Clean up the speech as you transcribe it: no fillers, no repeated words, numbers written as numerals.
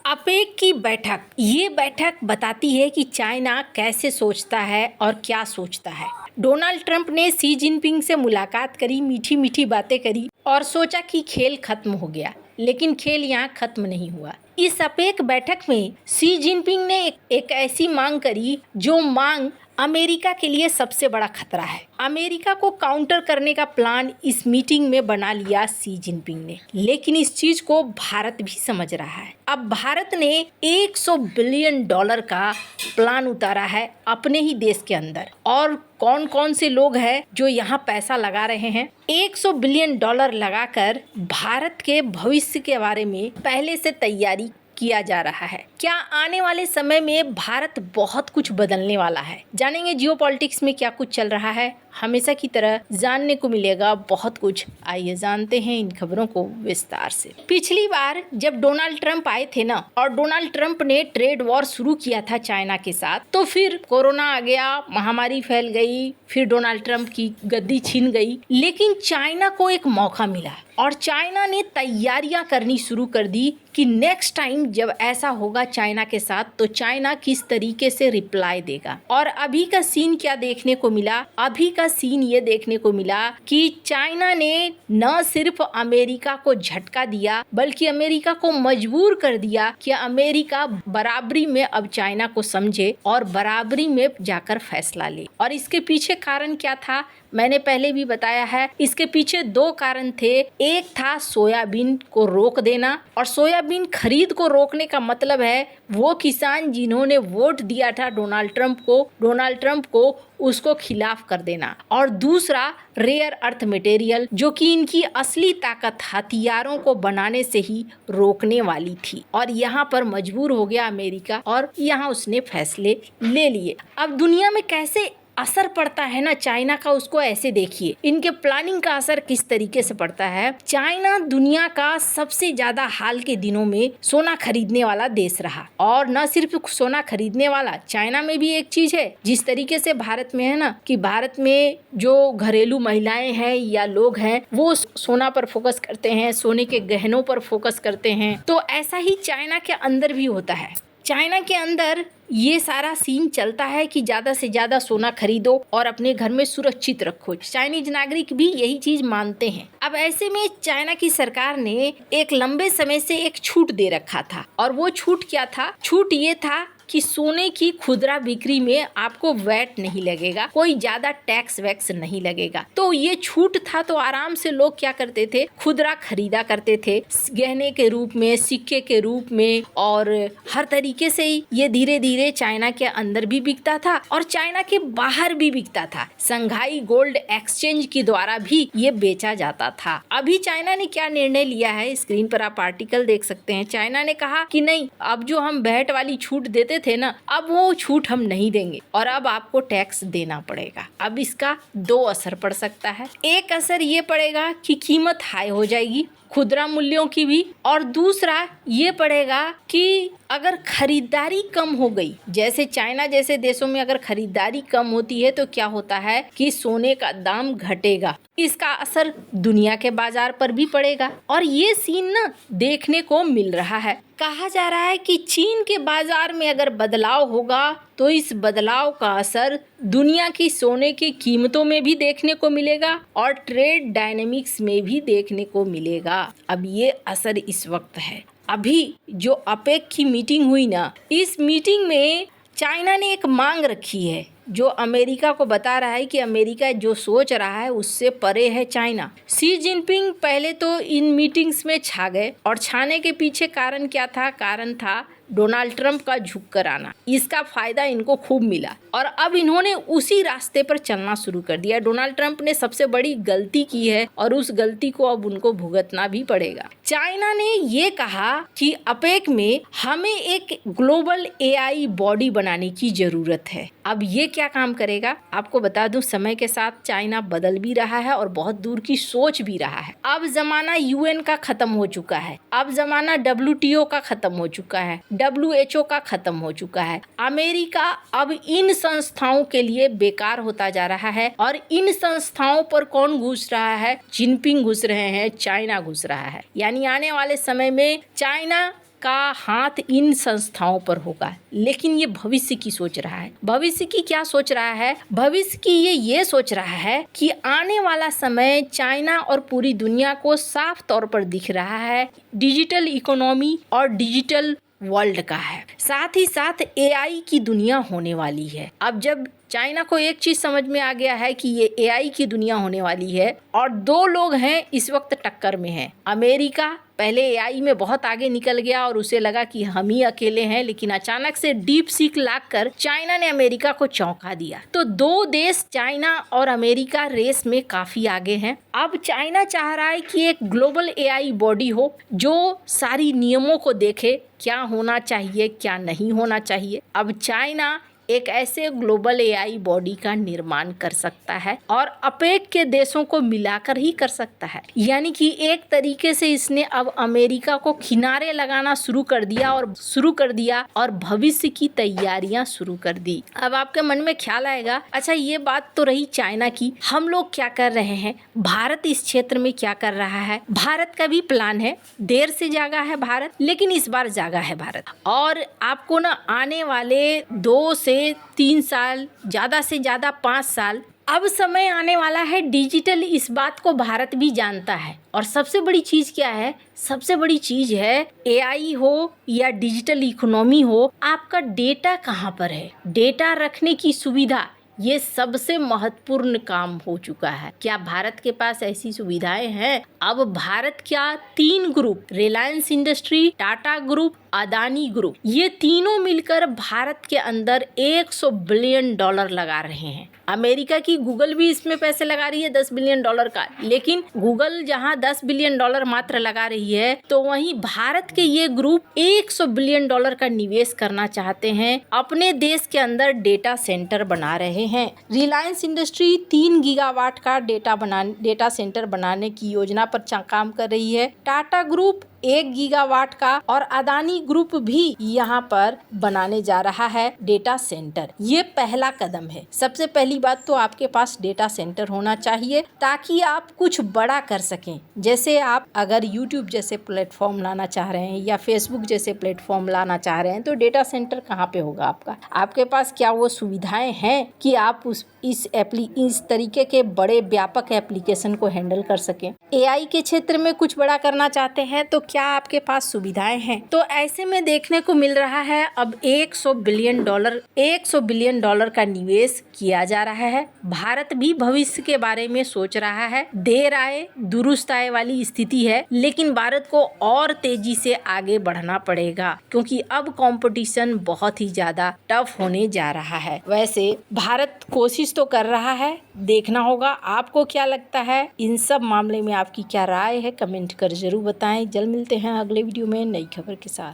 APEC की बैठक, ये बैठक बताती है कि चाइना कैसे सोचता है और क्या सोचता है। डोनाल्ड ट्रंप ने शी जिनपिंग से मुलाकात करी, मीठी मीठी बातें करी और सोचा कि खेल खत्म हो गया, लेकिन खेल यहाँ खत्म नहीं हुआ। इस अपेक बैठक में शी जिनपिंग ने एक ऐसी मांग करी जो मांग अमेरिका के लिए सबसे बड़ा खतरा है। अमेरिका को काउंटर करने का प्लान इस मीटिंग में बना लिया शी जिनपिंग ने, लेकिन इस चीज को भारत भी समझ रहा है। अब भारत ने $100 बिलियन का प्लान उतारा है अपने ही देश के अंदर। और कौन कौन से लोग हैं जो यहाँ पैसा लगा रहे हैं? $100 बिलियन लगाकर भारत के भविष्य के बारे में पहले से तैयारी किया जा रहा है। क्या आने वाले समय में भारत बहुत कुछ बदलने वाला है? जानेंगे जियोपॉलिटिक्स में क्या कुछ चल रहा है। हमेशा की तरह जानने को मिलेगा बहुत कुछ। आइए जानते हैं इन खबरों को विस्तार से। पिछली बार जब डोनाल्ड ट्रंप आए थे ना, और डोनाल्ड ट्रंप ने ट्रेड वॉर शुरू किया था चाइना के साथ, तो फिर कोरोना आ गया, महामारी फैल गई, फिर डोनाल्ड ट्रंप की गद्दी छीन गई। लेकिन चाइना को एक मौका मिला और चाइना ने तैयारियां करनी शुरू कर दी कि नेक्स्ट टाइम जब ऐसा होगा चाइना के साथ तो चाइना किस तरीके से रिप्लाई देगा। और अभी का सीन क्या देखने को मिला? अभी का सीन ये देखने को मिला कि चाइना ने न सिर्फ अमेरिका को झटका दिया, बल्कि अमेरिका को मजबूर कर दिया कि अमेरिका बराबरी में अब चाइना को समझे और बराबरी में जाकर फैसला ले। और इसके पीछे कारण क्या था? मैंने पहले भी बताया है। इसके पीछे 2 कारण थे। एक था सोयाबीन को रोक देना, और सोयाबीन खरीद को रोकने का मतलब है वो किसान जिन्होंने वोट दिया था डोनाल्ड ट्रंप को उसको खिलाफ कर देना। और दूसरा रेयर अर्थ मटेरियल, जो कि इनकी असली ताकत हथियारों को बनाने से ही रोकने वाली थी। और यहाँ पर मजबूर हो गया अमेरिका और यहाँ उसने फैसले ले लिए। अब दुनिया में कैसे असर पड़ता है ना चाइना का, उसको ऐसे देखिए। इनके प्लानिंग का असर किस तरीके से पड़ता है। चाइना दुनिया का सबसे ज्यादा हाल के दिनों में सोना खरीदने वाला देश रहा। और न सिर्फ सोना खरीदने वाला, चाइना में भी एक चीज है जिस तरीके से भारत में है ना, कि भारत में जो घरेलू महिलाएं हैं या लोग हैं वो सोना पर फोकस करते हैं, सोने के गहनों पर फोकस करते हैं। तो ऐसा ही चाइना के अंदर भी होता है। चाइना के अंदर ये सारा सीन चलता है कि ज्यादा से ज्यादा सोना खरीदो और अपने घर में सुरक्षित रखो। चाइनीज नागरिक भी यही चीज मानते हैं। अब ऐसे में चाइना की सरकार ने एक लंबे समय से एक छूट दे रखा था, और वो छूट क्या था? छूट ये था कि सोने की खुदरा बिक्री में आपको वैट नहीं लगेगा, कोई ज्यादा टैक्स वैक्स नहीं लगेगा। तो ये छूट था, तो आराम से लोग क्या करते थे? खुदरा खरीदा करते थे, गहने के रूप में, सिक्के के रूप में, और हर तरीके से ये धीरे धीरे चाइना के अंदर भी बिकता था और चाइना के बाहर भी बिकता था। संघाई गोल्ड एक्सचेंज के द्वारा भी ये बेचा जाता था। अभी चाइना ने क्या निर्णय लिया है, स्क्रीन पर आप आर्टिकल देख सकते हैं। चाइना ने कहा कि नहीं, अब जो हम वैट वाली छूट देते थे ना, अब वो छूट हम नहीं देंगे और अब आपको टैक्स देना पड़ेगा। अब इसका 2 असर पड़ सकता है। एक असर ये पड़ेगा कि कीमत हाई हो जाएगी खुदरा मूल्यों की भी, और दूसरा ये पड़ेगा कि अगर खरीदारी कम हो गई, जैसे चाइना जैसे देशों में अगर खरीदारी कम होती है तो क्या होता है कि सोने का दाम घटेगा। इसका असर दुनिया के बाजार पर भी पड़ेगा। और ये सीन ना देखने को मिल रहा है। कहा जा रहा है कि चीन के बाजार में अगर बदलाव होगा तो इस बदलाव का असर दुनिया की सोने की कीमतों में भी देखने को मिलेगा और ट्रेड डायनेमिक्स में भी देखने को मिलेगा। अब ये असर इस वक्त है। अभी जो अपेक की मीटिंग हुई ना, इस मीटिंग में चाइना ने एक मांग रखी है जो अमेरिका को बता रहा है कि अमेरिका जो सोच रहा है उससे परे है चाइना। शी जिनपिंग पहले तो इन मीटिंग्स में छा गए, और छाने के पीछे कारण क्या था? कारण था डोनाल्ड ट्रंप का झुक कर आना। इसका फायदा इनको खूब मिला और अब इन्होंने उसी रास्ते पर चलना शुरू कर दिया। डोनाल्ड ट्रंप ने सबसे बड़ी गलती की है और उस गलती को अब उनको भुगतना भी पड़ेगा। चाइना ने ये कहा कि अपेक में हमें एक ग्लोबल एआई बॉडी बनाने की जरूरत है। अब ये क्या काम करेगा? आपको बता दूं, समय के साथ चाइना बदल भी रहा है और बहुत दूर की सोच भी रहा है। अब जमाना यूएन का खत्म हो चुका है, अब जमाना डब्ल्यूटीओ का खत्म हो चुका है, WHO का खत्म हो चुका है। अमेरिका अब इन संस्थाओं के लिए बेकार होता जा रहा है और इन संस्थाओं पर कौन घुस रहा है? जिनपिंग घुस रहे हैं, चाइना घुस रहा है। यानी आने वाले समय में चाइना का हाथ इन संस्थाओं पर होगा। लेकिन ये भविष्य की सोच रहा है। भविष्य की क्या सोच रहा है? भविष्य की ये सोच रहा है कि आने वाला समय चाइना और पूरी दुनिया को साफ तौर पर दिख रहा है डिजिटल इकोनॉमी और डिजिटल वर्ल्ड का है। साथ ही साथ एआई की दुनिया होने वाली है। अब जब चाइना को एक चीज समझ में आ गया है कि ये एआई की दुनिया होने वाली है और दो लोग हैं इस वक्त टक्कर में हैं। अमेरिका पहले एआई में बहुत आगे निकल गया और उसे लगा कि हम ही अकेले हैं, लेकिन अचानक से डीप सीक लाकर चाइना ने अमेरिका को चौंका दिया। तो दो देश चाइना और अमेरिका रेस में काफी आगे हैं। अब चाइना चाह रहा है कि एक ग्लोबल एआई बॉडी हो जो सारी नियमों को देखे, क्या होना चाहिए क्या नहीं होना चाहिए। अब चाइना एक ऐसे ग्लोबल एआई बॉडी का निर्माण कर सकता है और अपेक के देशों को मिलाकर ही कर सकता है। यानी कि एक तरीके से इसने अब अमेरिका को किनारे लगाना शुरू कर दिया और भविष्य की तैयारियां शुरू कर दी। अब आपके मन में ख्याल आएगा, अच्छा ये बात तो रही चाइना की, हम लोग क्या कर रहे हैं, भारत इस क्षेत्र में क्या कर रहा है। भारत का भी प्लान है, देर से जागा है भारत, लेकिन इस बार जागा है भारत। और आपको ना आने वाले 2 से 3 साल, ज़्यादा से ज़्यादा 5 साल, अब समय आने वाला है डिजिटल। इस बात को भारत भी जानता है। और सबसे बड़ी चीज़ क्या है? सबसे बड़ी चीज़ है एआई हो या डिजिटल इकोनॉमी हो, आपका डेटा कहाँ पर है, डेटा रखने की सुविधा, ये सबसे महत्वपूर्ण काम हो चुका है। क्या भारत के पास ऐसी सुविधाएं हैं? अब भारत क्या 3 group, Reliance industry, Tata group, Adani group, ये तीनों मिलकर भारत के अंदर $100 बिलियन लगा रहे हैं। अमेरिका की गूगल भी इसमें पैसे लगा रही है $10 बिलियन का, लेकिन गूगल जहां $10 बिलियन मात्र लगा रही है, तो वहीं भारत के ये ग्रुप $100 बिलियन का निवेश करना चाहते हैं। अपने देश के अंदर डेटा सेंटर बना रहे हैं। रिलायंस इंडस्ट्री 3 गीगावाट का डेटा सेंटर बनाने की योजना पर काम कर रही है। टाटा ग्रुप 1 गीगावाट का और अदानी ग्रुप भी यहाँ पर बनाने जा रहा है डेटा सेंटर। ये पहला कदम है। सबसे पहली बात तो आपके पास डेटा सेंटर होना चाहिए ताकि आप कुछ बड़ा कर सकें। जैसे आप अगर YouTube जैसे प्लेटफॉर्म लाना चाह रहे हैं या Facebook जैसे प्लेटफॉर्म लाना चाह रहे हैं, तो डेटा सेंटर कहाँ पे होगा आपका? आपके पास क्या वो सुविधाएं हैं कि आप इस तरीके के बड़े व्यापक एप्लीकेशन को हैंडल कर सकें? एआई के क्षेत्र में कुछ बड़ा करना चाहते हैं तो क्या आपके पास सुविधाएं हैं? तो ऐसे में देखने को मिल रहा है अब $100 बिलियन का निवेश किया जा रहा है। भारत भी भविष्य के बारे में सोच रहा है। देर आए दुरुस्त आए वाली स्थिति है, लेकिन भारत को और तेजी से आगे बढ़ना पड़ेगा क्योंकि अब कंपटीशन बहुत ही ज्यादा टफ होने जा रहा है। वैसे भारत कोशिश तो कर रहा है, देखना होगा आपको क्या लगता है। इन सब मामले में आपकी क्या राय है, कमेंट कर जरूर बताएं। जल्द मिलते हैं अगले वीडियो में नई खबर के साथ।